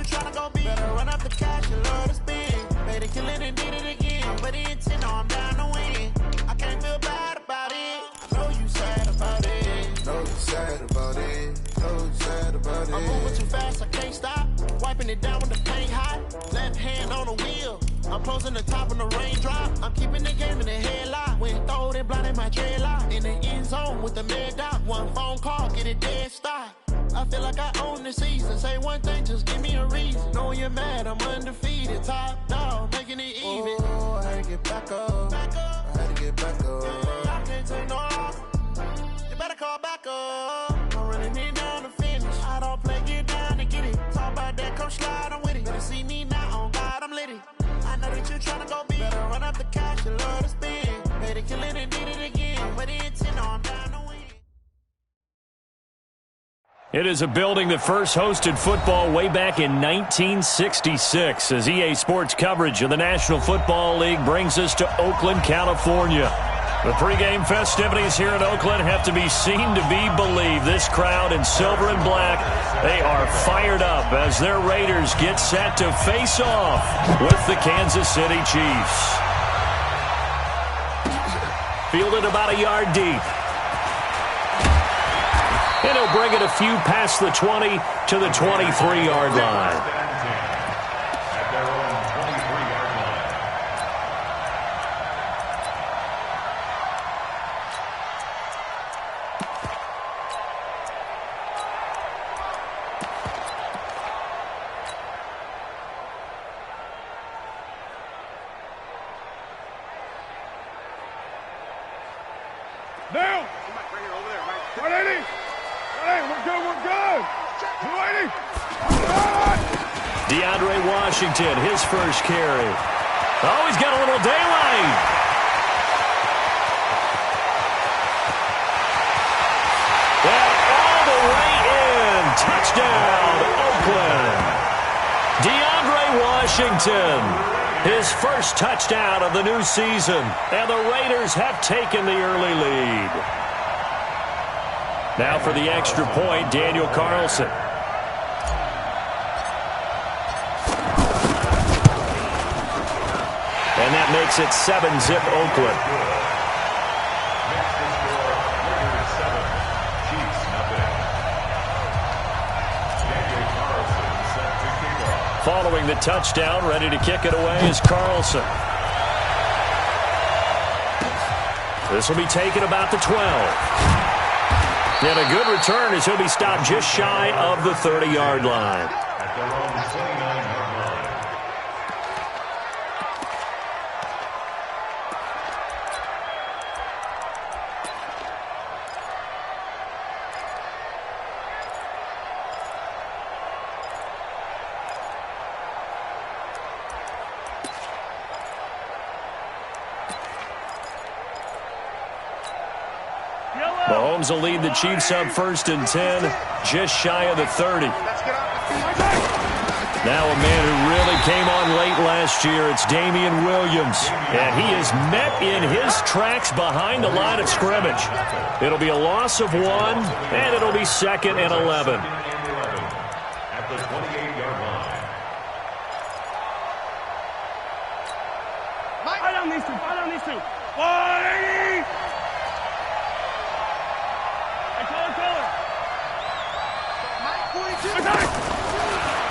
you tryna go be. Better run up the cash, you love to spend. Made a killing and did it again. But the intent, no, I'm down to win. I can't feel bad about it. I know you sad about it. Know you sad about it. Know you sad about it. I'm moving too fast, I can't stop. Wiping it down with the paint hot. Left hand on the wheel. I'm closing the top on the raindrop. I'm keeping the game in the headlock. When throwed and blinded my dreadlock. In the end zone with the mad dot. One phone call, get it dead stop. I feel like I own the season. Say one thing, just give me a reason. Knowing you're mad, I'm undefeated. Top dog, making it even. Oh, I had to get back up. I had to get back up. I can't take no loss. You better call back up. I'm running it down to finish. I don't play, get down to get it. Talk about that, come slide, I'm with it. Better see me now, on God, I'm lit it. I know that you're trying to go be. Better run up the cash, you love to spend. Made a killing and did it again. But the intent, no, I'm down to win. It is a building that first hosted football way back in 1966 as EA Sports coverage of the National Football League brings us to Oakland, California. The pregame festivities here in Oakland have to be seen to be believed. This crowd in silver and black, they are fired up as their Raiders get set to face off with the Kansas City Chiefs. Fielded about a yard deep. And he'll bring it a few past the 20 to the 23-yard line. Now! Right here, over there, Mike. 180! 180, we're good! 280! DeAndre Washington, his first carry. Oh, he's got a little daylight. And all the way in. Touchdown, Oakland. DeAndre Washington. His first touchdown of the new season, and the Raiders have taken the early lead. Now for the extra point, Daniel Carlson. And that makes it 7-zip Oakland. Following the touchdown, ready to kick it away is Carlson. This will be taken about the 12. And a good return as he'll be stopped just shy of the 30-yard line. At their own 29-yard line. Mahomes will lead the Chiefs up 1st and 10, just shy of the 30. Now a man who really came on late last year, it's Damian Williams. And he is met in his tracks behind the line of scrimmage. It'll be a loss of 1, and it'll be 2nd and 11. At the 28-yard line. Fight on these two, fight on these two. 180!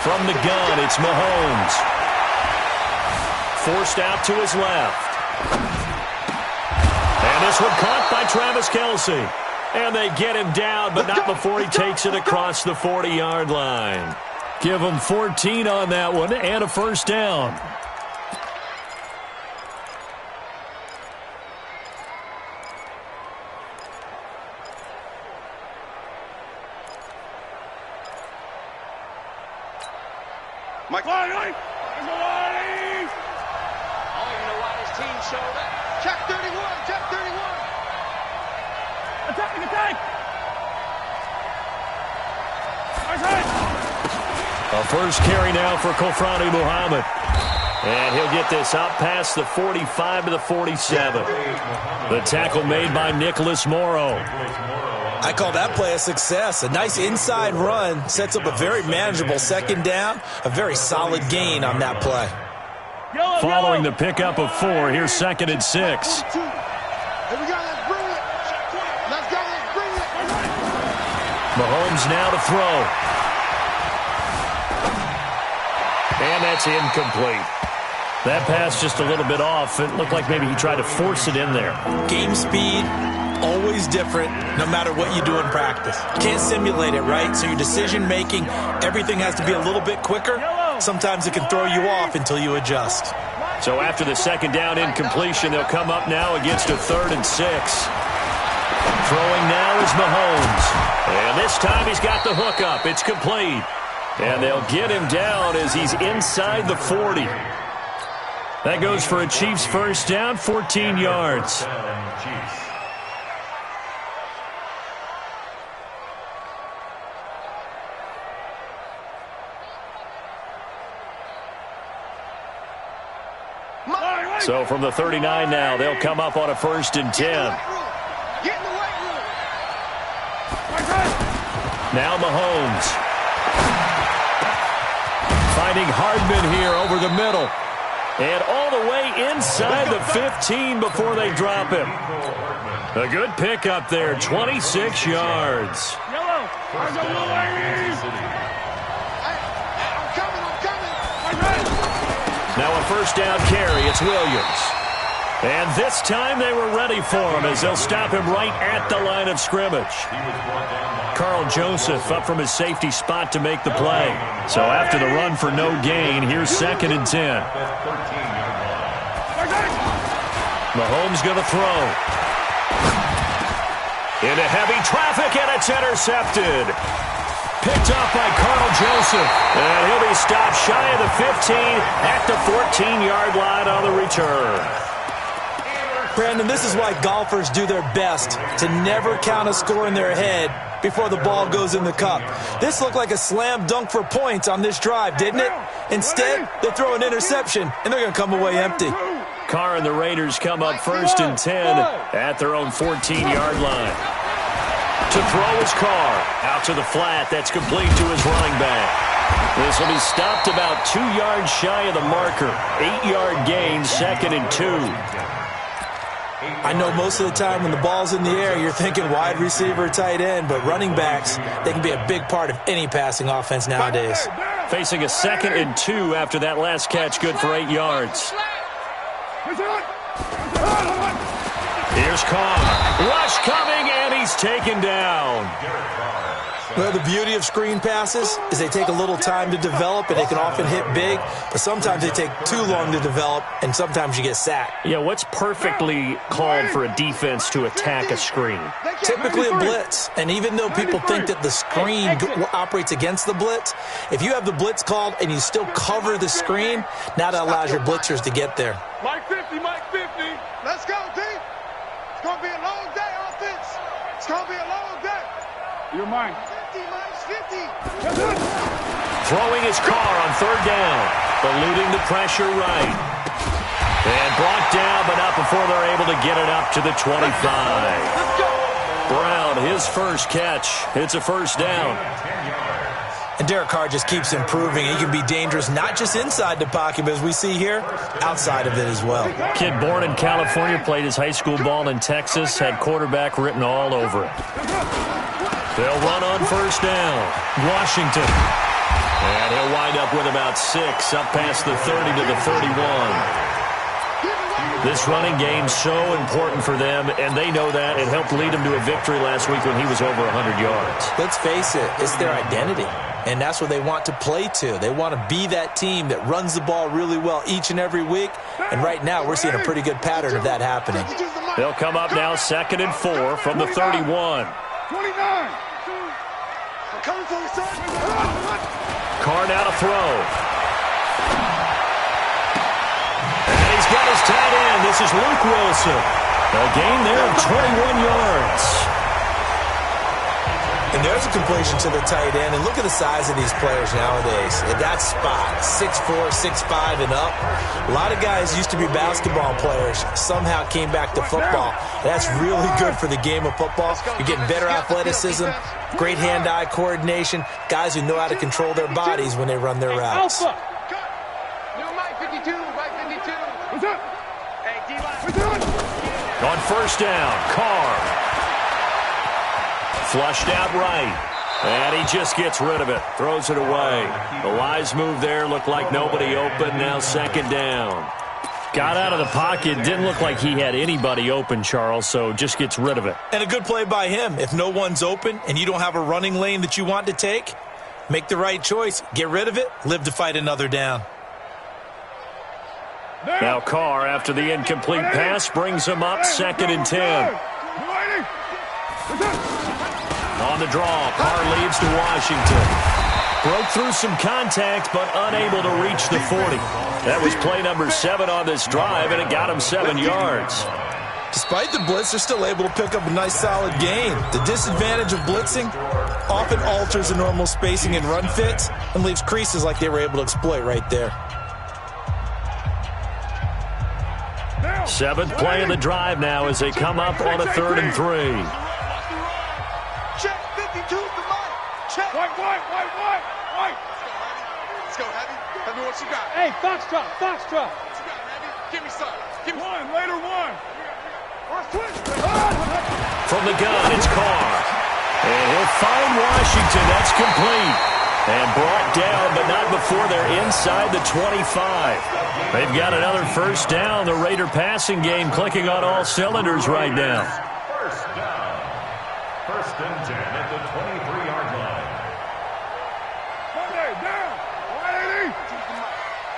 From the gun, it's Mahomes. Forced out to his left. And this one caught by Travis Kelce. And they get him down, but not before he takes it across the 40-yard line. Give him 14 on that one and a first down. Mike, line! All you know why this team showed up. Check 31, check 31. Attack! A first carry now for Kofrani Muhammad. And he'll get this out past the 45 to the 47. The tackle made by Nicholas Morrow. I call that play a success. A nice inside run sets up a very manageable second down, a very solid gain on that play. Following the pickup of 4, here's 2nd and 6. Here we go, let's bring it. Let's go, let's bring it. Mahomes now to throw. And that's incomplete. That pass just a little bit off. It looked like maybe he tried to force it in there. Game speed, always different, no matter what you do in practice. You can't simulate it, right? So your decision-making, everything has to be a little bit quicker. Sometimes it can throw you off until you adjust. So after the second down incompletion, they'll come up now against a 3rd and 6. Throwing now is Mahomes. And this time he's got the hook up. It's complete. And they'll get him down as he's inside the 40. That goes for a Chiefs first down, 14 yards. So from the 39 now, they'll come up on a 1st and 10. Now Mahomes. Finding Hardman here over the middle. And all the way inside the 15 before they drop him. A good pickup there, 26 yards. Now a first down carry, it's Williams. And this time they were ready for him as they'll stop him right at the line of scrimmage. Carl Joseph up from his safety spot to make the play. So after the run for no gain, here's 2nd and 10. Mahomes going to throw. Into heavy traffic, and it's intercepted. Picked up by Carl Joseph. And he'll be stopped shy of the 15 at the 14-yard line on the return. Brandon, this is why golfers do their best to never count a score in their head before the ball goes in the cup. This looked like a slam dunk for points on this drive, didn't it? Instead, they throw an interception, and they're going to come away empty. Carr and the Raiders come up 1st and 10 at their own 14-yard line. To throw is Carr. Out to the flat. That's complete to his running back. This will be stopped about 2 yards shy of the marker. 8-yard gain, 2nd and 2. I know most of the time when the ball's in the air, you're thinking wide receiver, tight end, but running backs, they can be a big part of any passing offense nowadays. Facing a 2nd and 2 after that last catch, good for 8 yards. Here's Carr. Rush coming, and he's taken down. Well, the beauty of screen passes is they take a little time to develop, and they can often hit big, but sometimes they take too long to develop, and sometimes you get sacked. Yeah, what's perfectly called for a defense to attack a screen? Typically a blitz, and even though people think that the screen operates against the blitz, if you have the blitz called and you still cover the screen, now that allows your blitzers to get there. Mike 50, Mike 50. Let's go, D. It's going to be a long day, offense. It's going to be a long day. You're mine. 50, Mike 50. Throwing his Carr on 3rd down. Eluding the pressure right. And brought down, but not before they're able to get it up to the 25. Let's go. Brown, his first catch. It's a 1st down. And Derek Carr just keeps improving. He can be dangerous not just inside the pocket, but as we see here, outside of it as well. Kid born in California, played his high school ball in Texas, had quarterback written all over it. They'll run on 1st down. Washington. And he'll wind up with about 6 up past the 30 to the 31. This running game so important for them, and they know that. It helped lead them to a victory last week when he was over 100 yards. Let's face it, it's their identity, and that's what they want to play to. They want to be that team that runs the ball really well each and every week, and right now we're seeing a pretty good pattern of that happening. They'll come up now 2nd and 4 from the 31. 29. Coming for you, son. Carr now to throw. Got his tight end. This is Luke Wilson. A gain there of 21 yards. And there's a completion to the tight end. And look at the size of these players nowadays. At that spot, 6'4", 6'5", and up. A lot of guys used to be basketball players, somehow came back to football. That's really good for the game of football. You're getting better athleticism, great hand-eye coordination, guys who know how to control their bodies when they run their routes. New Mike 52, Mike 52. What's up? Hey, D-line. What's up? On first down, Carr. Flushed out right. And he just gets rid of it. Throws it away. The wise move there. Looked like nobody open. Now second down. Got out of the pocket. Didn't look like he had anybody open, Charles, so just gets rid of it. And a good play by him. If no one's open and you don't have a running lane that you want to take, make the right choice. Get rid of it. Live to fight another down. Now Carr, after the incomplete pass, brings him up 2nd and 10. On the draw, Carr leads to Washington. Broke through some contact, but unable to reach the 40. That was play number 7 on this drive, and it got him 7 yards. Despite the blitz, they're still able to pick up a nice, solid gain. The disadvantage of blitzing often alters the normal spacing and run fits and leaves creases like they were able to exploit right there. 7th play of the drive now as they come up on a 3rd and 3. Check 52 to Mike. Check. White. Let's go, Heavy. Tell me what you got. Hey, Foxtrot. What you got, Heavy? Give me some. Give me One, later one. From the gun, it's Carr. And he'll find Washington. That's complete. And brought down, but not before they're inside the 25. They've got another first down. The Raider passing game clicking on all cylinders right now. First down. 1st and 10 at the 23-yard line. Monday, down. 180.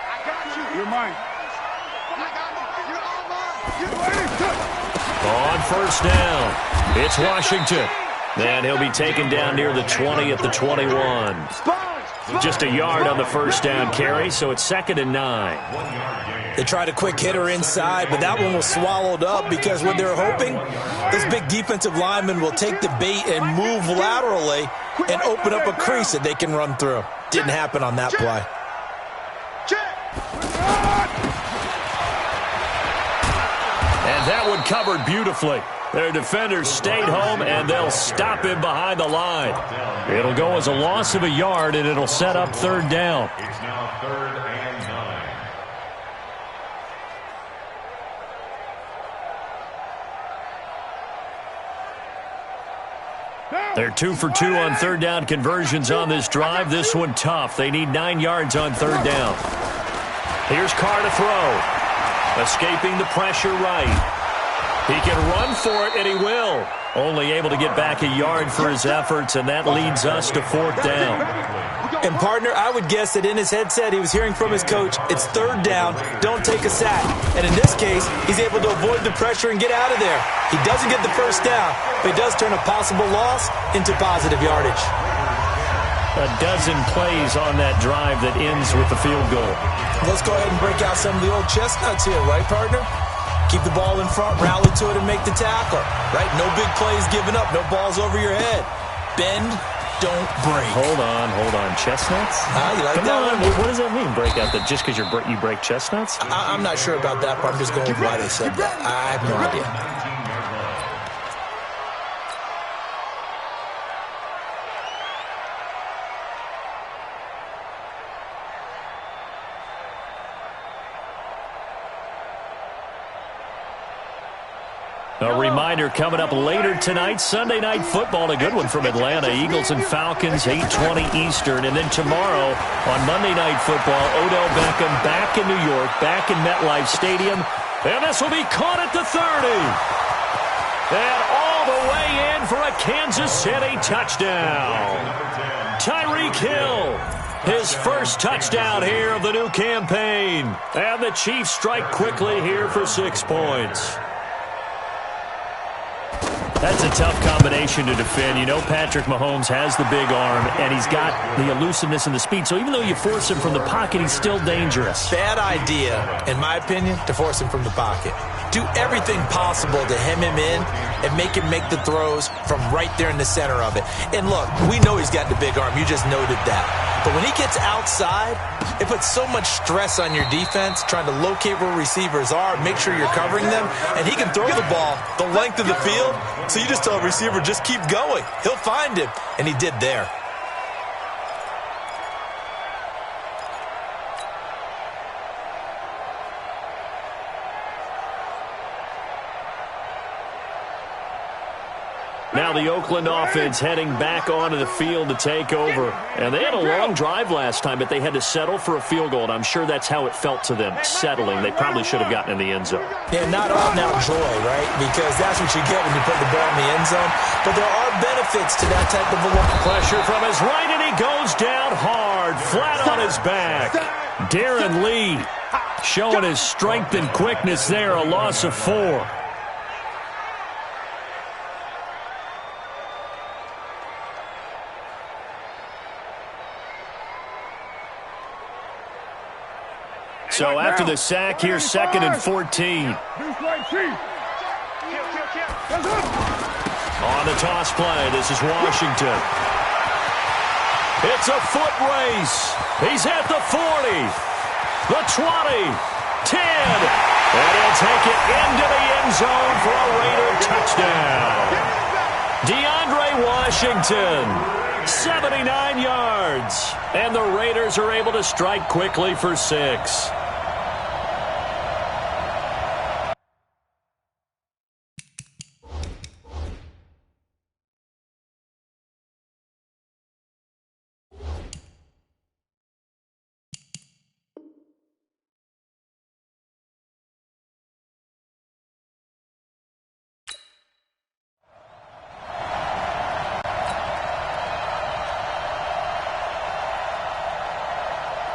I got you. You're mine. I got you. You're all mine. Get ready. On first down, it's Washington. And he'll be taken down near the 20 at the 21. Just a yard on the first down carry, so it's 2nd and 9. They tried a quick hitter inside, but that one was swallowed up because what they're hoping, this big defensive lineman will take the bait and move laterally and open up a crease that they can run through. Didn't happen on that play. And that one covered beautifully. Their defenders stayed home, and they'll stop him behind the line. It'll go as a loss of a yard, and it'll set up 3rd down. It's now 3rd and 9. They're 2 for 2 on 3rd down conversions on this drive. This one tough. They need 9 yards on 3rd down. Here's Carr to throw. Escaping the pressure right. He can run for it, and he will. Only able to get back a yard for his efforts, and that leads us to 4th down. And, partner, I would guess that in his headset he was hearing from his coach, it's 3rd down, don't take a sack. And in this case, he's able to avoid the pressure and get out of there. He doesn't get the first down, but he does turn a possible loss into positive yardage. A dozen plays on that drive that ends with the field goal. Let's go ahead and break out some of the old chestnuts here, right, partner? Keep the ball in front, rally to it, and make the tackle. Right? No big plays given up. No balls over your head. Bend, don't break. Hold on. Chestnuts? You like Come that on. one? What does that mean, break out? That just because you break chestnuts? I'm not sure about that part. I'm just going with why they said that. I have no idea. A reminder coming up later tonight, Sunday Night Football, a good one from Atlanta. Eagles and Falcons, 8:20 Eastern. And then tomorrow on Monday Night Football, Odell Beckham back in New York, back in MetLife Stadium. And this will be caught at the 30. And all the way in for a Kansas City touchdown. Tyreek Hill, his first touchdown here of the new campaign. And the Chiefs strike quickly here for 6 points. That's a tough combination to defend. You know Patrick Mahomes has the big arm, and he's got the elusiveness and the speed. So even though you force him from the pocket, he's still dangerous. Bad idea, in my opinion, to force him from the pocket. Do everything possible to hem him in and make him make the throws from right there in the center of it. And look, we know he's got the big arm. You just noted that. But when he gets outside, it puts so much stress on your defense trying to locate where receivers are, make sure you're covering them, and he can throw the ball the length of the field. So you just tell a receiver, just keep going. He'll find him, and he did there. Now the Oakland offense heading back onto the field to take over. And they had a long drive last time, but they had to settle for a field goal, and I'm sure that's how it felt to them, settling. They probably should have gotten in the end zone. Yeah, not out-and-out joy, right? Because that's what you get when you put the ball in the end zone. But there are benefits to that type of a look. Pressure from his right, and he goes down hard, flat on his back. Darren Lee showing his strength and quickness there, a loss of 4. So after the sack, here's 2nd and 14. On the toss play, this is Washington. It's a foot race. He's at the 40, the 20, 10. And he'll take it into the end zone for a Raider touchdown. DeAndre Washington, 79 yards. And the Raiders are able to strike quickly for 6.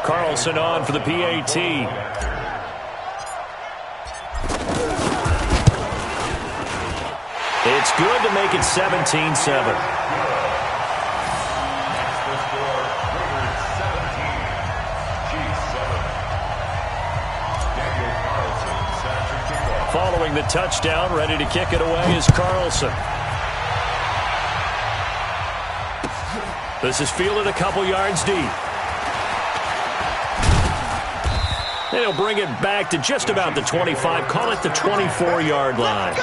Carlson on for the PAT. It's good to make it 17-7. Following the touchdown, ready to kick it away is Carlson. This is fielded a couple yards deep. And he'll bring it back to just about the 25. Call it the 24-yard line.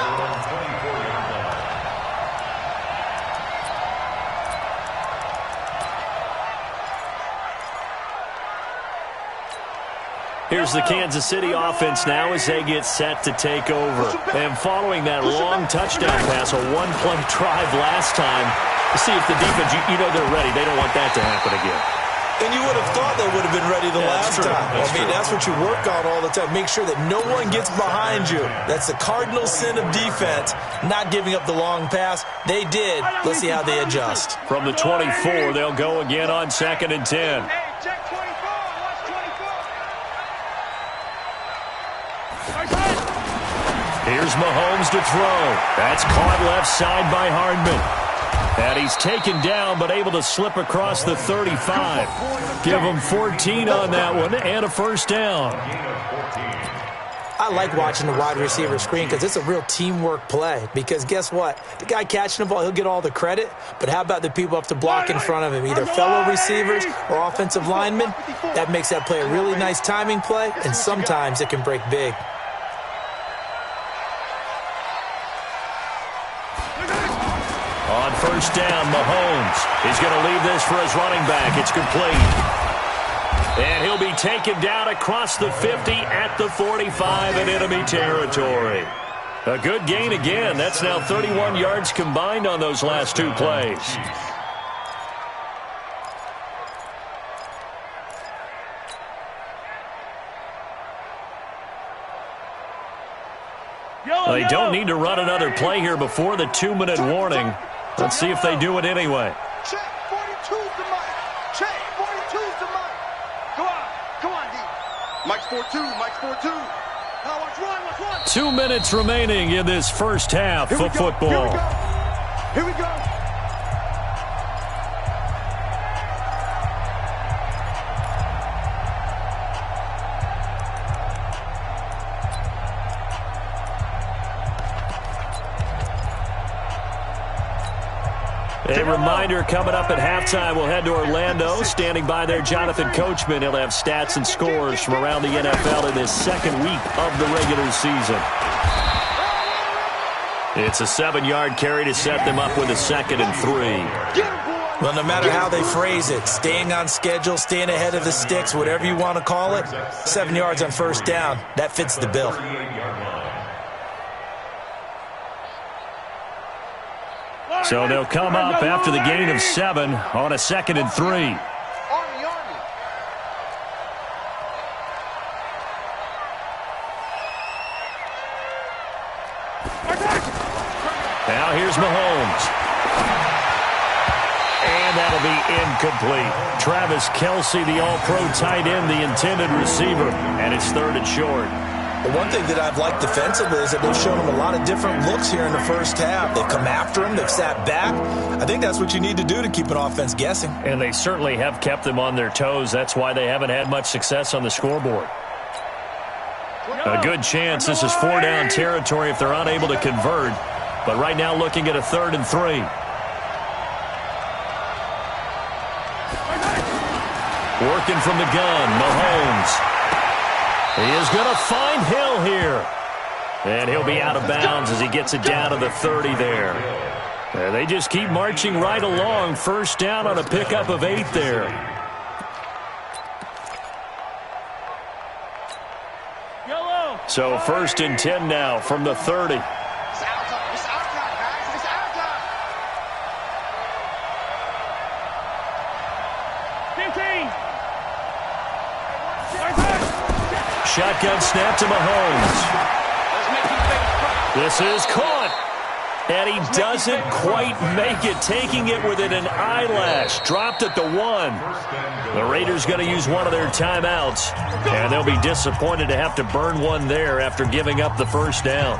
Here's the Kansas City offense now as they get set to take over. And following that long touchdown pass, a one-play drive last time, to see if the defense, you know they're ready. They don't want that to happen again. And you would have thought they would have been ready the last time. That's what you work on all the time. Make sure that no one gets behind you. That's the cardinal sin of defense, not giving up the long pass. They did. Let's see how they adjust. From the 24, they'll go again on 2nd and 10. Here's Mahomes to throw. That's caught left side by Hardman. And he's taken down, but able to slip across the 35. Give him 14 on that one and a first down. I like watching the wide receiver screen because it's a real teamwork play. Because guess what? The guy catching the ball, he'll get all the credit. But how about the people up to block in front of him, either fellow receivers or offensive linemen? That makes that play a really nice timing play, and sometimes it can break big. On first down, Mahomes. He's going to leave this for his running back. It's complete. And he'll be taken down across the 50 at the 45 in enemy territory. A good gain again. That's now 31 yards combined on those last 2 plays. They don't need to run another play here before the 2-minute warning. Let's see if they do it anyway. Check, 42's the mic. Check, 42's the mic. Go on, D. Mike's 4-2, Mike's 4-2. Now watch one. 2 minutes remaining in this first half of football. Here we go. A reminder coming up at halftime, we'll head to Orlando. Standing by there, Jonathan Coachman. He'll have stats and scores from around the NFL in this second week of the regular season. It's a 7-yard carry to set them up with a 2nd and 3. Well, no matter how they phrase it, staying on schedule, staying ahead of the sticks, whatever you want to call it, 7 yards on first down, that fits the bill. So they'll come up after the gain of 7 on a 2nd and 3. Now here's Mahomes. And that'll be incomplete. Travis Kelce, the all-pro tight end, the intended receiver. And it's 3rd and short. Well, one thing that I've liked defensively is that they've shown him a lot of different looks here in the first half. They've come after him. They've sat back. I think that's what you need to do to keep an offense guessing. And they certainly have kept them on their toes. That's why they haven't had much success on the scoreboard. A good chance this is 4-down territory if they're unable to convert. But right now looking at a 3rd and 3. Working from the gun, Mahomes. He is going to find Hill here. And he'll be out of bounds as he gets it down to the 30 there. And they just keep marching right along. First down on a pickup of 8 there. So 1st and 10 now from the 30. It's our time. It's our time, guys. It's our time. 15. Shotgun snap to Mahomes. This is caught. And he doesn't quite make it, taking it within an eyelash. Dropped at the 1. The Raiders going to use one of their timeouts. And they'll be disappointed to have to burn one there after giving up the first down.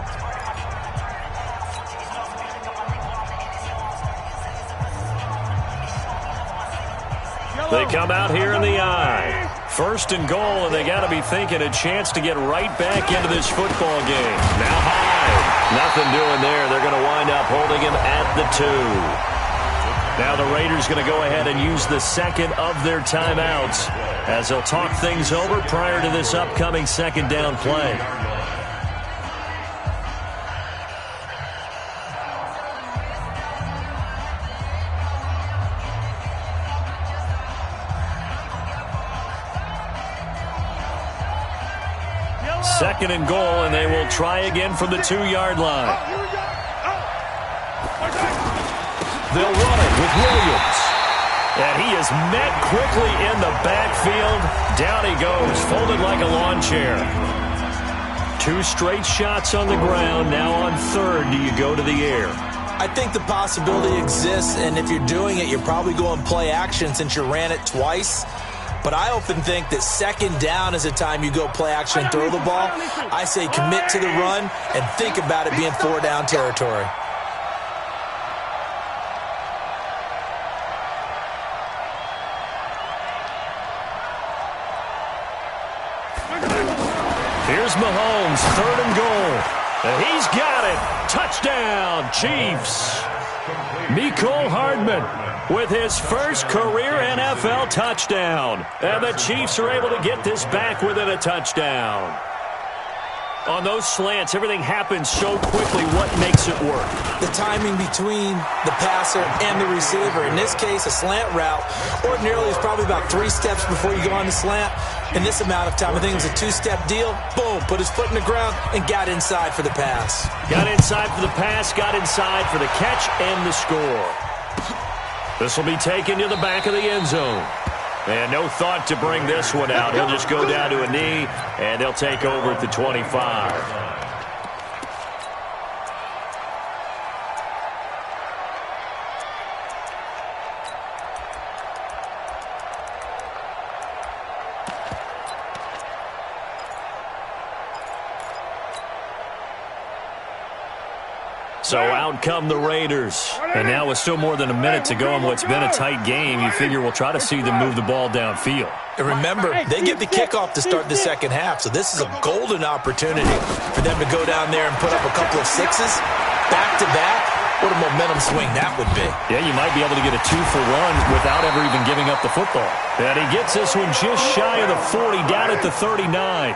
They come out here in the eye. 1st and goal, and they got to be thinking a chance to get right back into this football game. Now high. Nothing doing there. They're going to wind up holding him at the 2. Now the Raiders going to go ahead and use the 2nd of their timeouts as they'll talk things over prior to this upcoming 2nd down play. Second and goal, and they will try again from the 2-yard line. They'll run it with Williams. And he is met quickly in the backfield. Down he goes, folded like a lawn chair. 2 straight shots on the ground. Now on 3rd, do you go to the air? I think the possibility exists, and if you're doing it, you're probably going play action since you ran it twice. But I often think that 2nd down is the time you go play action and throw the ball. I say commit to the run and think about it being 4-down territory. Here's Mahomes, 3rd and goal. And he's got it. Touchdown, Chiefs. Mecole Hardman with his first career NFL touchdown. And the Chiefs are able to get this back within a touchdown. On those slants, everything happens so quickly. What makes it work? The timing between the passer and the receiver. In this case, a slant route ordinarily is probably about 3 steps before you go on the slant. In this amount of time, I think it was a 2-step deal. Boom, put his foot in the ground and got inside for the pass. Got inside for the pass, got inside for the catch and the score. This will be taken to the back of the end zone. And no thought to bring this one out. He'll just go down to a knee, and they'll take over at the 25. So out come the Raiders. And now with still more than a minute to go in what's been a tight game, you figure we'll try to see them move the ball downfield. And remember, they get the kickoff to start the second half, so this is a golden opportunity for them to go down there and put up a couple of sixes back-to-back. What a momentum swing that would be. Yeah, you might be able to get a 2-for-1 without ever even giving up the football. And he gets this one just shy of the 40, down at the 39.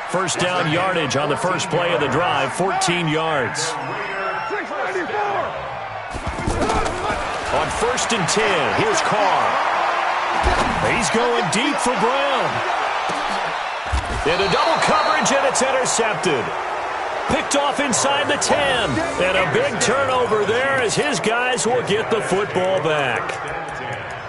First down yardage on the first play of the drive, 14 yards. On 1st and 10, here's Carr. He's going deep for Brown. Into double coverage, and it's intercepted. Picked off inside the 10. And a big turnover there as his guys will get the football back.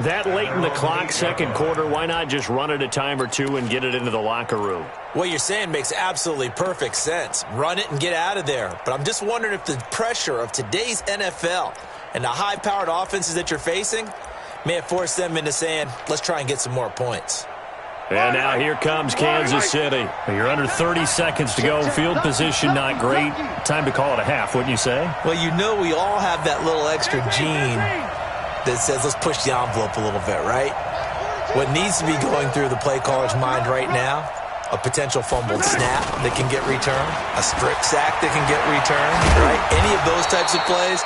That late in the clock, second quarter, why not just run it a time or two and get it into the locker room? What you're saying makes absolutely perfect sense. Run it and get out of there. But I'm just wondering if the pressure of today's NFL and the high-powered offenses that you're facing may have forced them into saying, let's try and get some more points. And now here comes Kansas City. You're under 30 seconds to go. Field position not great. Time to call it a half, wouldn't you say? Well, you know we all have that little extra gene that says let's push the envelope a little bit, right? What needs to be going through the play caller's mind right now, a potential fumbled snap that can get returned, a strip sack that can get returned, right? Any of those types of plays,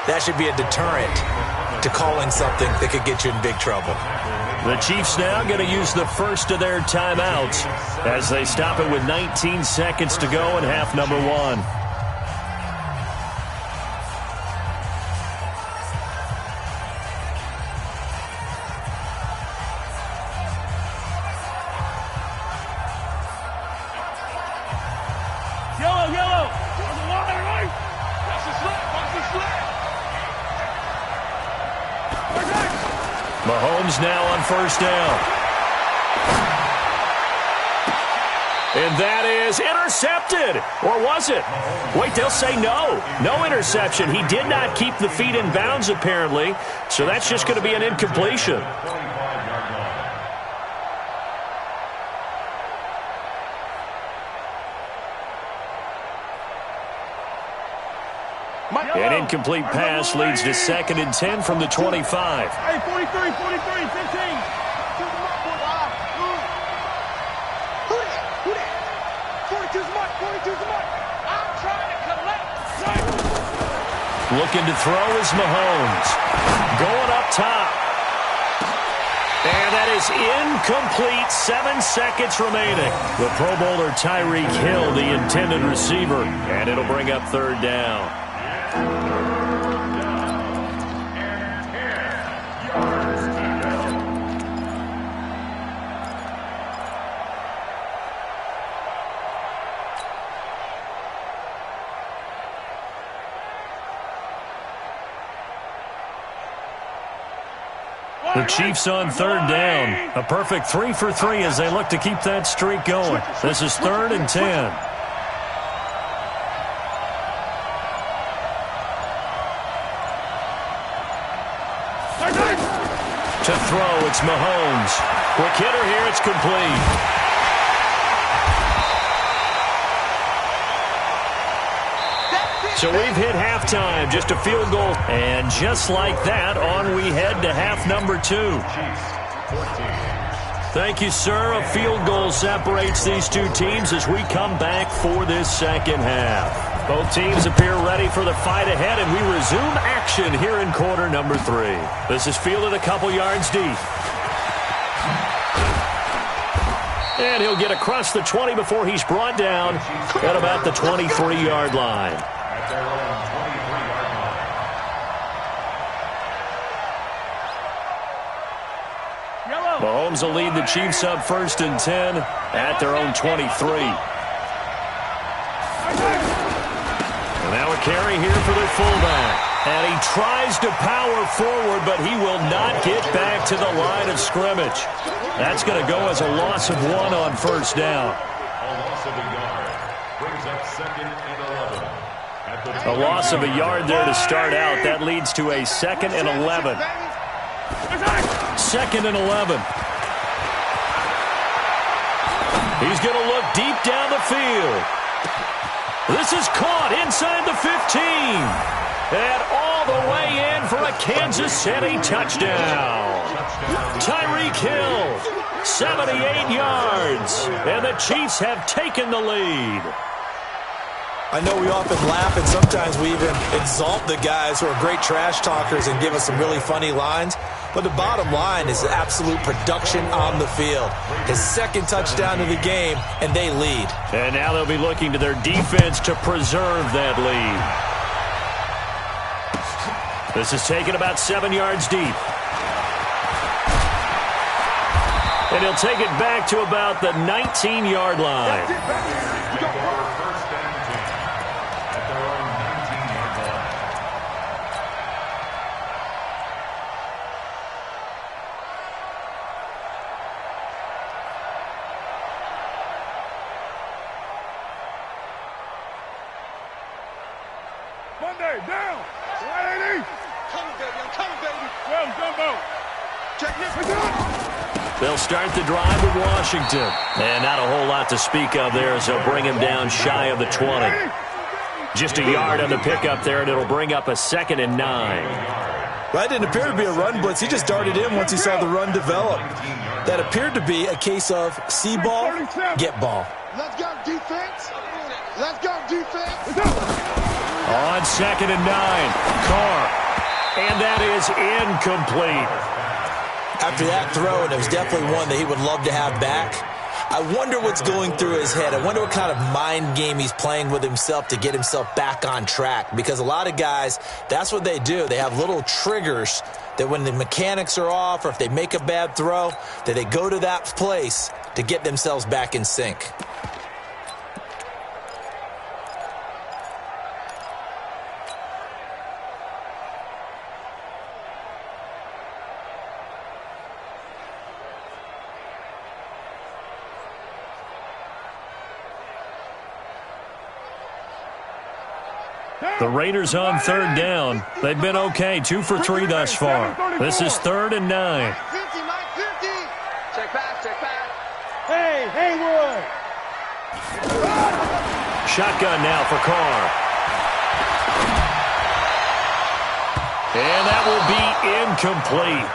that should be a deterrent to calling something that could get you in big trouble. The Chiefs now going to use the first of their timeouts as they stop it with 19 seconds to go in half number 1. Yellow. On the line, right? Watch the slip. Mahomes now on first down. And that is intercepted. Or was it? Wait, they'll say no. No interception. He did not keep the feet in bounds, apparently. So that's just going to be an incompletion. An incomplete pass leads to 2nd and 10 from the 25. Hey, 43, 15. Who that? 42's much. I'm trying to collect. Looking to throw is Mahomes. Going up top. And that is incomplete. 7 seconds remaining. The Pro Bowler Tyreek Hill, the intended receiver. And it'll bring up 3rd down. The Chiefs on 3rd down. A perfect 3 for 3 as they look to keep that streak going. This is 3rd and 10. To throw, it's Mahomes. Quick hitter here, it's complete. So we've hit halftime, just a field goal. And just like that, on we head to half number 2. Thank you, sir. A field goal separates these two teams as we come back for this second half. Both teams appear ready for the fight ahead, and we resume action here in quarter number 3. This is fielded a couple yards deep. And he'll get across the 20 before he's brought down at about the 23-yard line. Mahomes will lead the Chiefs up 1st and 10 at their own 23. And now a carry here for their fullback. And he tries to power forward, but he will not get back to the line of scrimmage. That's going to go as a loss of 1 on 1st down. A loss of a yard there to start out. That leads to a 2nd and 11. 2nd and 11. He's going to look deep down the field. This is caught inside the 15. And all the way in for a Kansas City touchdown. Tyreek Hill, 78 yards. And the Chiefs have taken the lead. I know we often laugh, and sometimes we even exalt the guys who are great trash talkers and give us some really funny lines. But the bottom line is absolute production on the field. His second touchdown of the game, and they lead. And now they'll be looking to their defense to preserve that lead. This is taken about 7 yards deep. And he'll take it back to about the 19-yard line. Monday, down. 180. Coming, baby. I'm coming, baby. Well, Jumbo. Check this. They'll start the drive with Washington. And not a whole lot to speak of there as they'll bring him down shy of the 20. Just a yard on the pickup there, and it'll bring up a 2nd and 9. Well, that didn't appear to be a run blitz. He just darted in once he saw the run develop. That appeared to be a case of see ball, get ball. Let's go, defense. Let's go, defense. On 2nd and 9, Carr. And that is incomplete. After that throw, and it was definitely one that he would love to have back, I wonder what's going through his head. I wonder what kind of mind game he's playing with himself to get himself back on track. Because a lot of guys, that's what they do. They have little triggers that when the mechanics are off or if they make a bad throw, that they go to that place to get themselves back in sync. The Raiders on 3rd down. They've been okay, 2 for 3 thus far. This is 3rd and 9. 50, Mike 50. Check pass, check pass. Hey, Haywood. Shotgun now for Carr. And that will be incomplete.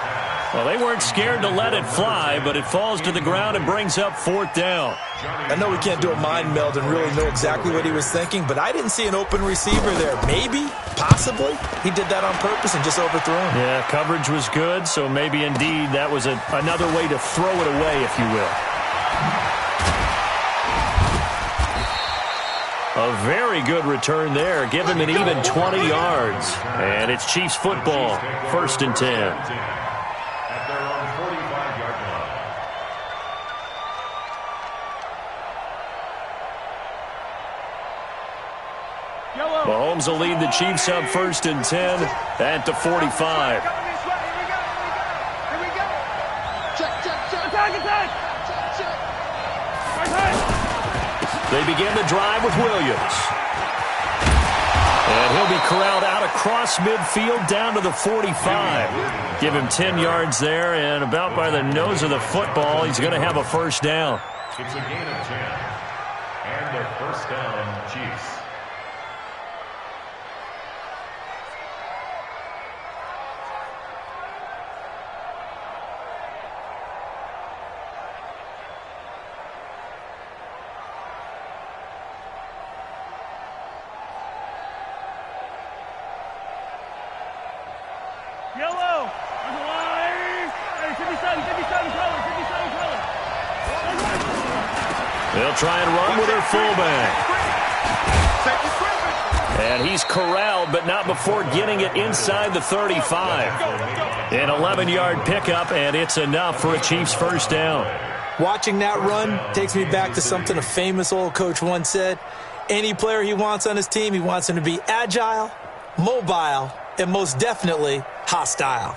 Well, they weren't scared to let it fly, but it falls to the ground and brings up 4th down. I know we can't do a mind meld and really know exactly what he was thinking, but I didn't see an open receiver there. Maybe, possibly, he did that on purpose and just overthrew him. Yeah, coverage was good, so maybe indeed that was another way to throw it away, if you will. A very good return there. Give him an even 20 yards. And it's Chiefs football, 1st and 10. Mahomes will lead the Chiefs up 1st and 10 at the 45. Here we go. Check. Attack. Check. They begin the drive with Williams. And he'll be corralled out across midfield down to the 45. Give him 10 yards there, and about by the nose of the football, he's going to have a 1st down. It's a gain of 10. And a 1st down, Chiefs. Yellow. Underline. Hey, 57 color. They'll try and run with their fullback. And he's corralled, but not before getting it inside the 35. An 11-yard pickup, and it's enough for a Chiefs 1st down. Watching that run takes me back to something a famous old coach once said. Any player he wants on his team, he wants him to be agile, mobile, and most definitely hostile.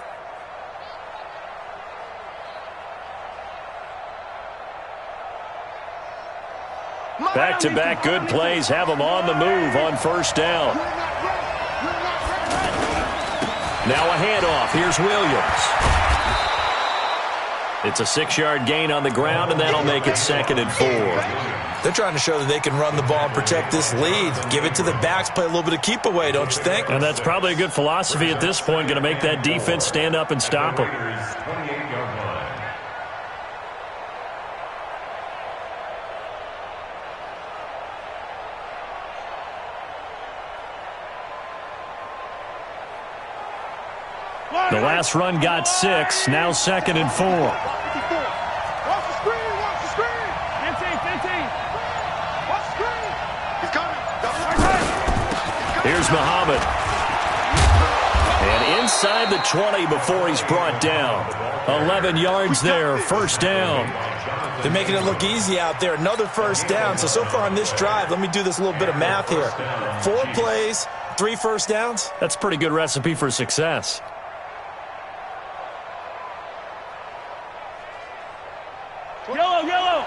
Back-to-back good plays have them on the move on 1st down. Now a handoff. Here's Williams. It's a 6-yard gain on the ground, and that'll make it 2nd and 4. They're trying to show that they can run the ball and protect this lead. Give it to the backs, play a little bit of keep away, don't you think? And that's probably a good philosophy at this point, going to make that defense stand up and stop them. The last run got 6, now 2nd and 4. Watch the screen, watch the screen. 15. Watch the screen. He's coming. Here's Muhammad. And inside the 20 before he's brought down. 11 yards there, first down. They're making it look easy out there. Another first down. So far on this drive, let me do this little bit of math here. 4 plays, 3 first downs. That's a pretty good recipe for success. Yellow.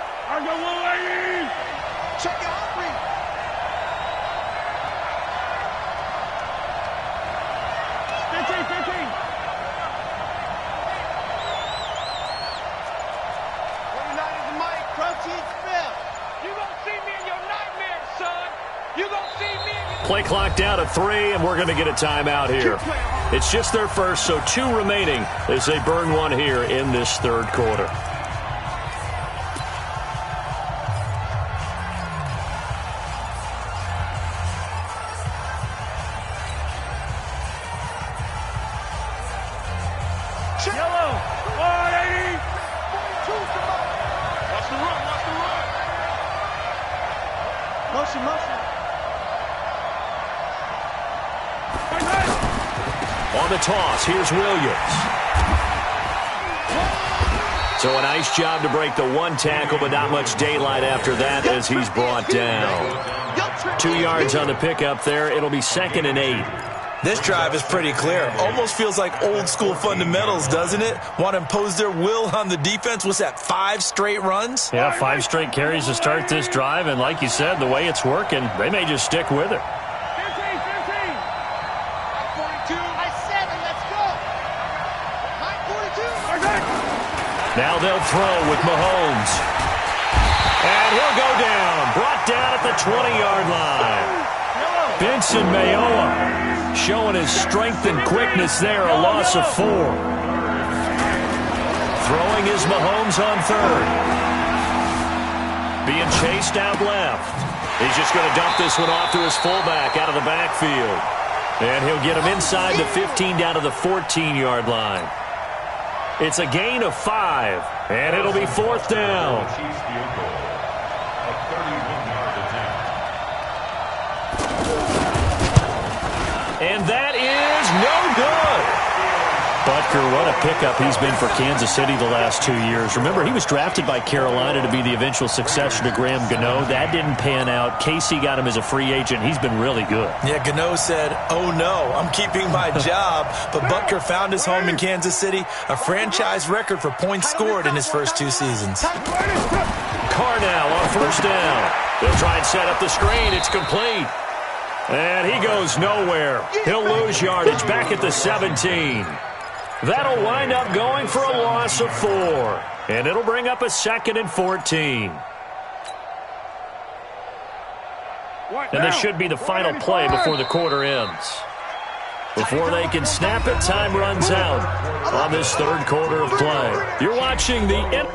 Check it out, Reed. Play clock down to 3, and we're going to get a timeout here. It's just their first, so 2 remaining as they burn one here in this third quarter. Yellow. 180. Watch the run. Motion. On the toss, here's Williams. So a nice job to break the 1 tackle, but not much daylight after that as he's brought down. 2 yards on the pickup there. It'll be 2nd and 8. This drive is pretty clear. Almost feels like old school fundamentals, doesn't it? Want to impose their will on the defense. What's that, 5 straight runs? Yeah, 5 straight carries to start this drive, and like you said, the way it's working, they may just stick with it. 15. 42. High 7, let's go. High 42. Now they'll throw with Mahomes. And he'll go down. Brought down at the 20-yard line. Benson Mayowa showing his strength and quickness there, a loss of 4. Throwing is Mahomes on 3rd. Being chased out left. He's just going to dump this one off to his fullback out of the backfield. And he'll get him inside the 15 down to the 14-yard line. It's a gain of 5, and it'll be 4th down. And that is no good. Butker, what a pickup he's been for Kansas City the last 2 years. Remember, he was drafted by Carolina to be the eventual successor to Graham Gano. That didn't pan out. Casey got him as a free agent. He's been really good. Yeah, Gano said, "Oh no, I'm keeping my job." But Butker found his home in Kansas City, a franchise record for points scored in his first 2 seasons. Carr now on first down. They'll try and set up the screen. It's complete. And he goes nowhere. He'll lose yardage back at the 17. That'll wind up going for a loss of 4. And it'll bring up a 2nd and 14. And this should be the final play before the quarter ends. Before they can snap it, time runs out on this third quarter of play. You're watching the...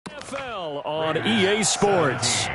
NFL on EA Sports.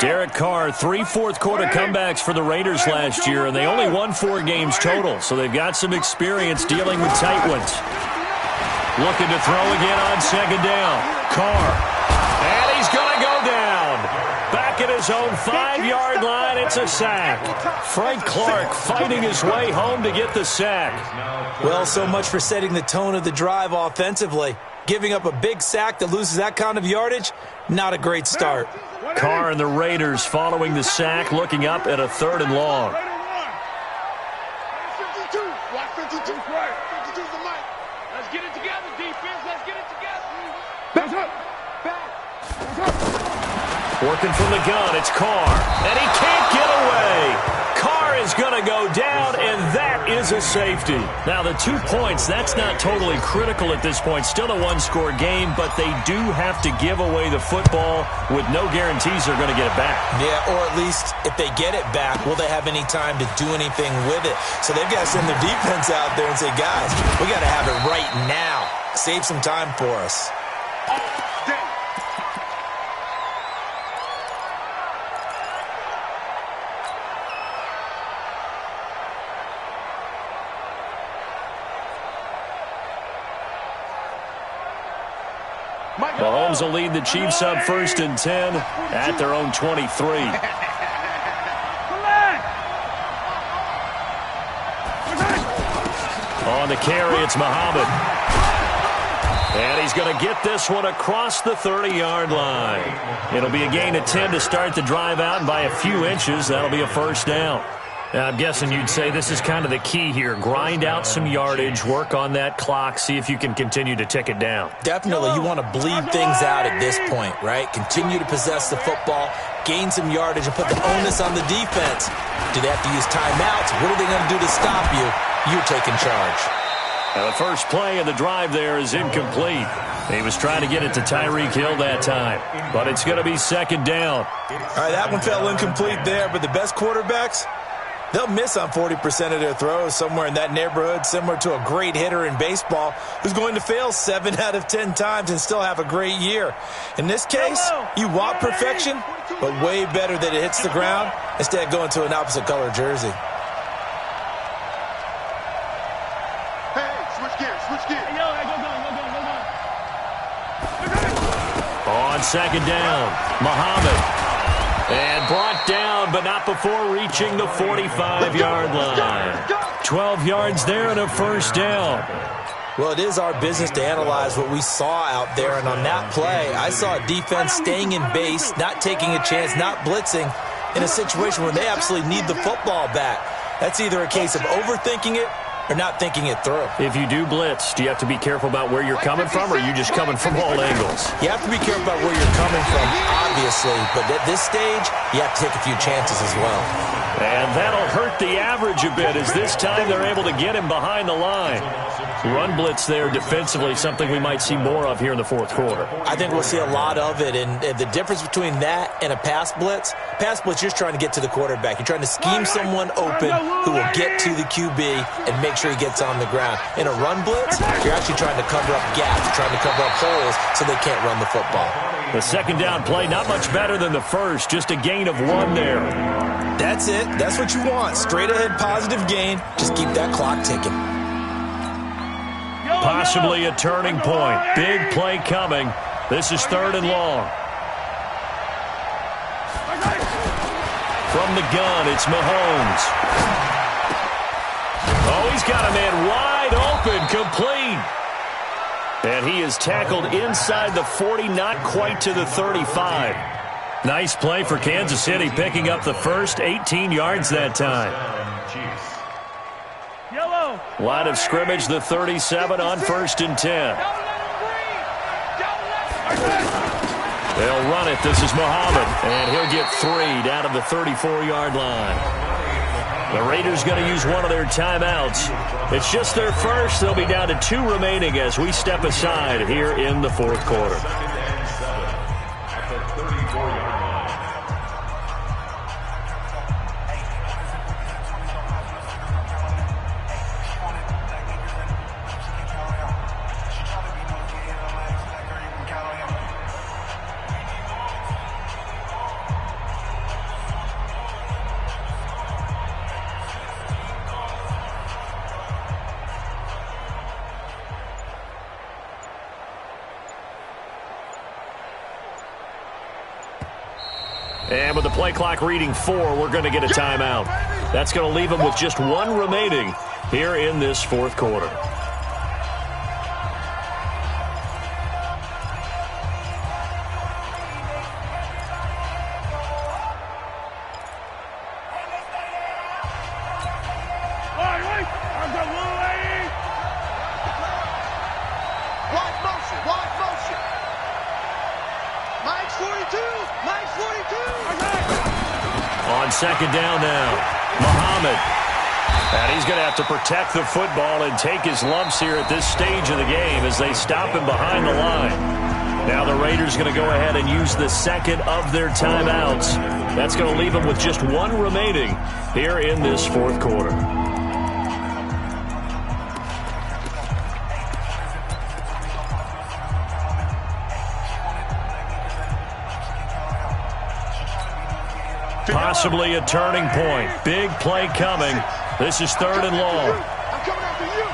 Derek Carr, 3 fourth-quarter comebacks for the Raiders last year, and they only won 4 games total, so they've got some experience dealing with tight ones. Looking to throw again on second down. Carr. And he's going to go down. Back at his own 5-yard line, it's a sack. Frank Clark fighting his way home to get the sack. Well, so much for setting the tone of the drive offensively. Giving up a big sack that loses that kind of yardage, not a great start. Carr and the Raiders following the sack, looking up at a 3rd and long. 52. Watch 52. Right. 52's the mic. Let's get it together, defense. Let's get it together. Back up. Working from the gun, it's Carr. And he can't get away. Carr is going to go down, and that is a safety. Now, the 2 points, that's not totally critical at this point. Still a one-score game, but they do have to give away the football with no guarantees they're going to get it back. Yeah, or at least if they get it back, will they have any time to do anything with it? So they've got to send their defense out there and say, guys, we got to have it right now. Save some time for us. Mahomes will lead the Chiefs up 1st and 10 at their own 23. On the carry, it's Muhammad. And he's going to get this one across the 30-yard line. It'll be a gain of 10 to start the drive out, and by a few inches, that'll be a 1st down. Now, I'm guessing you'd say this is kind of the key here. Grind out some yardage, work on that clock, see if you can continue to tick it down. Definitely, you want to bleed things out at this point, right? Continue to possess the football, gain some yardage, and put the onus on the defense. Do they have to use timeouts? What are they going to do to stop you? You're taking charge. Now, the first play of the drive there is incomplete. He was trying to get it to Tyreek Hill that time, but it's going to be 2nd down. All right, that one fell incomplete there, but the best quarterbacks, they'll miss on 40% of their throws, somewhere in that neighborhood, similar to a great hitter in baseball who's going to fail 7 out of 10 times and still have a great year. In this case, you want perfection, but way better that it hits the ground instead of going to an opposite color jersey. Hey, switch gears, switch gears. On 2nd down, Muhammad. And brought down, but not before reaching the 45-yard line. 12 yards there and a 1st down. Well, it is our business to analyze what we saw out there, and on that play, I saw a defense staying in base, not taking a chance, not blitzing, in a situation where they absolutely need the football back. That's either a case of overthinking it or not thinking it through. If you do blitz, do you have to be careful about where you're coming from, or are you just coming from all angles? You have to be careful about where you're coming from, obviously, but at this stage, you have to take a few chances as well. And that'll hurt the average a bit, as this time they're able to get him behind the line. Run blitz there defensively, something we might see more of here in the 4th quarter. I think we'll see a lot of it, and the difference between that and a pass blitz, you're just trying to get to the quarterback. You're trying to scheme someone open who will get to the QB and make sure he gets on the ground. In a run blitz, you're actually trying to cover up gaps, trying to cover up holes so they can't run the football. The 2nd down play, not much better than the first, just a gain of 1 there. That's it. That's what you want. Straight ahead positive gain. Just keep that clock ticking. Possibly a turning point. Big play coming. This is 3rd and long. From the gun, it's Mahomes. Oh, he's got a man wide open, complete. And he is tackled inside the 40, not quite to the 35. Nice play for Kansas City, picking up the first, 18 yards that time. Line of scrimmage, the 37 on 1st and 10. They'll run it. This is Muhammad, and he'll get 3 down to the 34-yard line. The Raiders going to use one of their timeouts. It's just their first. They'll be down to 2 remaining as we step aside here in the 4th quarter. And with the play clock reading 4, we're going to get a timeout. That's going to leave them with just 1 remaining here in this fourth quarter. On second down now, Muhammad. And he's going to have to protect the football and take his lumps here at this stage of the game as they stop him behind the line. Now the Raiders going to go ahead and use the second of their timeouts. That's going to leave them with just 1 remaining here in this fourth quarter. Possibly a turning point. Big play coming. This is 3rd and long. I'm coming after you.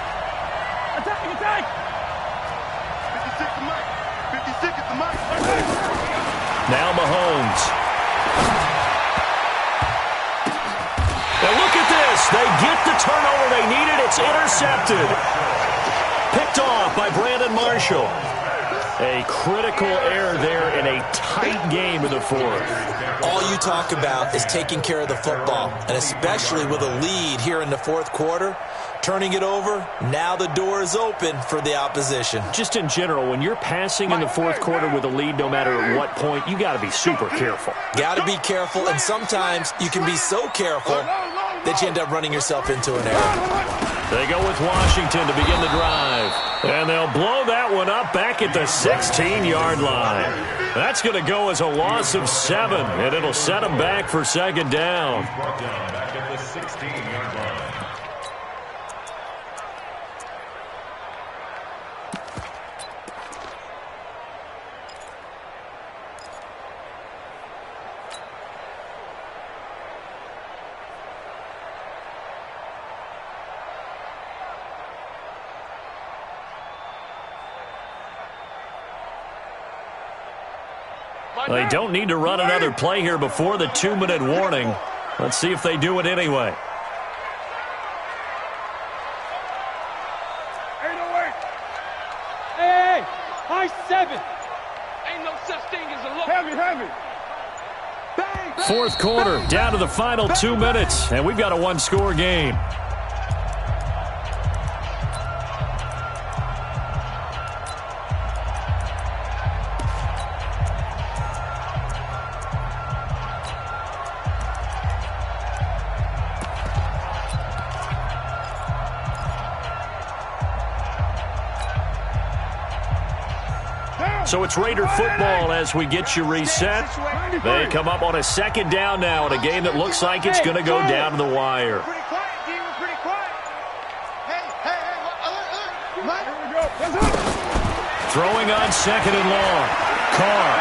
Attack! 56 to Mike. 56 at the Mike. Now Mahomes. Now look at this. They get the turnover they needed. It's intercepted. Picked off by Brandon Marshall. A critical error there in a tight game in the fourth. All you talk about is taking care of the football, and especially with a lead here in the fourth quarter, turning it over, now the door is open for the opposition. Just in general, when you're passing in the fourth quarter with a lead, no matter at what point, you got to be super careful. Got to be careful, and sometimes you can be so careful that you end up running yourself into an error. They go with Washington to begin the drive. And they'll blow that one up back at the 16-yard line. That's going to go as a loss of 7, and it'll set them back for second down. Brought down back at the 16-yard line. They don't need to run another play here before the 2-minute warning. Let's see if they do it anyway. 808. Hey, high 7. Ain't no such thing as a low. Heavy. Bang. Fourth quarter, down to the final 2 minutes, and we've got a 1-score game. So it's Raider football as we get you reset. They come up on a second down now in a game that looks like it's going to go down to the wire. Pretty quiet, D. We're pretty quiet. Hey, Mike. Here we go. Throwing on second and long. Carr.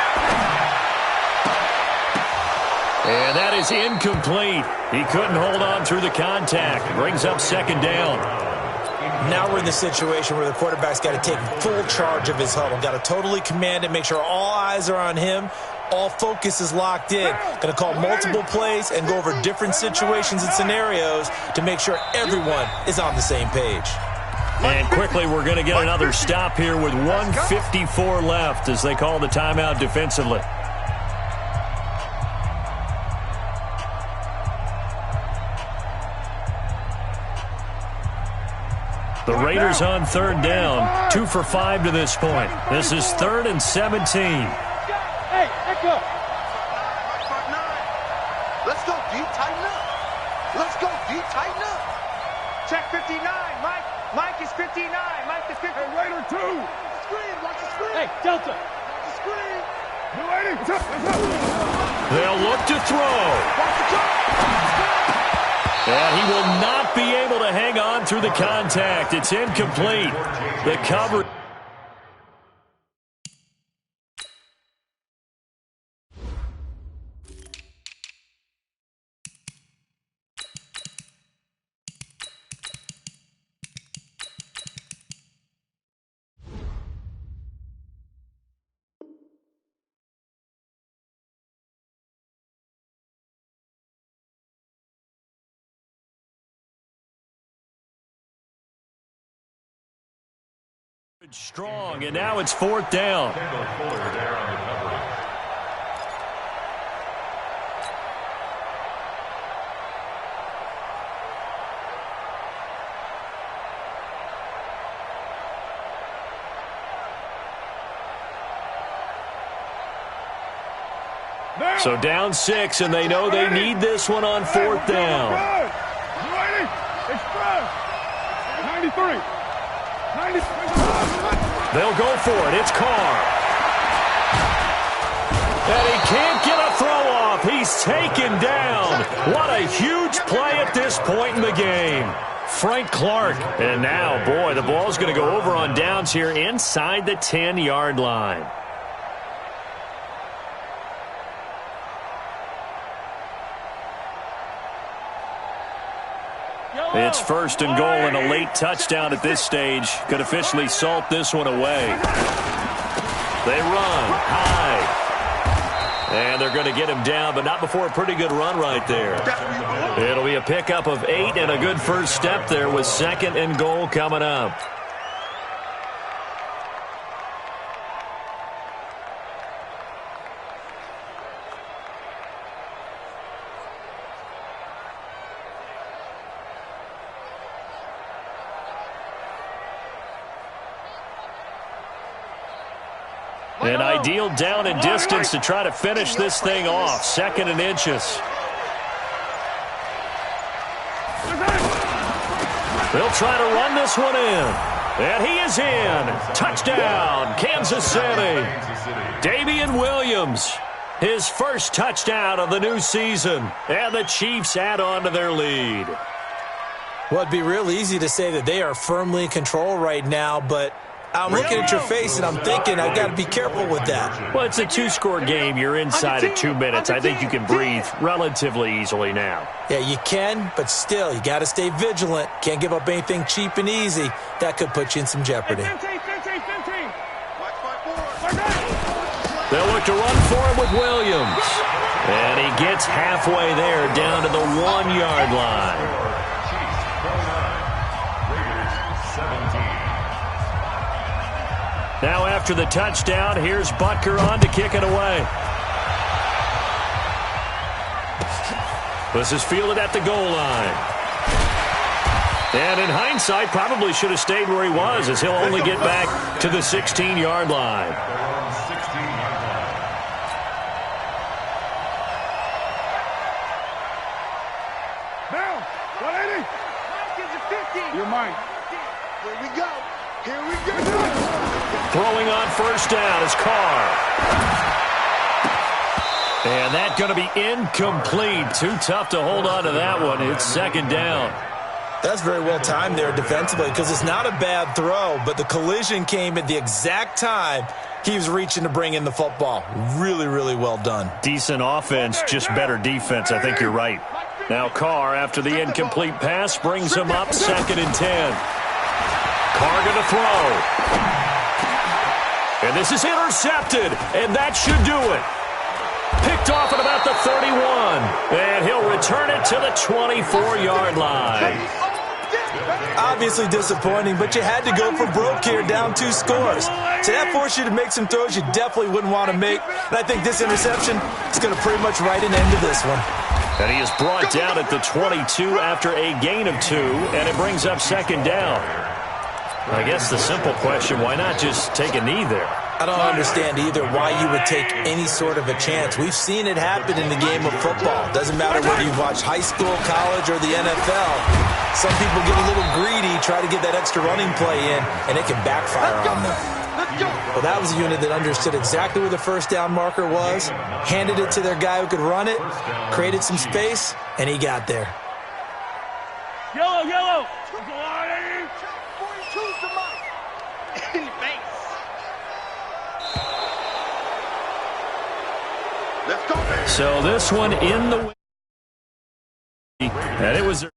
And that is incomplete. He couldn't hold on through the contact. Brings up second down. Now we're in the situation where the quarterback's got to take full charge of his huddle. Got to totally command it, make sure all eyes are on him. All focus is locked in. Going to call multiple plays and go over different situations and scenarios to make sure everyone is on the same page. And quickly, we're going to get another stop here with 1:54 left as they call the timeout defensively. The Raiders on third down, 2 for 5 to this point. This is 3rd and 17. Hey, echo. Let's go, D. Tighten up. Let's go, D. Tighten up. Check 59. Mike is 59. Mike is 59. Hey, Raider 2. Watch the screen. Hey, Delta. Watch the screen. They'll look to throw. Watch the jump. And he will not be able to hang on through the contact. It's incomplete. The cover. Strong, and now it's 4th down. Kendall Fuller there on the coverage. So down 6, and they know they need this one on 4th down. Express. 93. 93. They'll go for it. It's Carr. And he can't get a throw off. He's taken down. What a huge play at this point in the game. Frank Clark. And now, boy, the ball's going to go over on downs here inside the 10-yard line. It's 1st and goal, and a late touchdown at this stage could officially salt this one away. They run high. And they're going to get him down, but not before a pretty good run right there. It'll be a pickup of 8 and a good first step there with 2nd and goal coming up. An ideal down and distance to try to finish this thing off. 2nd and inches. They'll try to run this one in. And he is in. Touchdown, Kansas City. Damian Williams, his first touchdown of the new season. And the Chiefs add on to their lead. Well, it'd be real easy to say that they are firmly in control right now, but I'm looking at your face, and I'm thinking I've got to be careful with that. Well, it's a 2-score game. You're inside at 2 minutes. I think you can breathe relatively easily now. Yeah, you can, but still, you got to stay vigilant. Can't give up anything cheap and easy. That could put you in some jeopardy. They'll look to run for it with Williams. And he gets halfway there down to the 1-yard line. Now after the touchdown, here's Butker on to kick it away. This is fielded at the goal line. And in hindsight, probably should have stayed where he was, as he'll only get back to the 16-yard line. Down. 180. You're mine. Here we go. Here we go. Throwing on 1st down is Carr. And that's going to be incomplete. Too tough to hold on to that one. It's 2nd down. That's very well timed there defensively, because it's not a bad throw, but the collision came at the exact time he was reaching to bring in the football. Really, really well done. Decent offense, just better defense. I think you're right. Now Carr, after the incomplete pass, brings him up 2nd and 10. Carr going to throw. And this is intercepted, and that should do it. Picked off at about the 31, and he'll return it to the 24-yard line. Obviously disappointing, but you had to go for broke here, down 2 scores. So that forced you to make some throws you definitely wouldn't want to make. And I think this interception is going to pretty much write an end to this one. And he is brought down at the 22 after a gain of 2, and it brings up 2nd down. I guess the simple question, why not just take a knee there? I don't understand either why you would take any sort of a chance. We've seen it happen in the game of football. Doesn't matter whether you've watched high school, college, or the NFL. Some people get a little greedy, try to get that extra running play in, and it can backfire on them. Well, that was a unit that understood exactly where the 1st down marker was, handed it to their guy who could run it, created some space, and he got there. Yellow, yellow. So this one in the... And it was...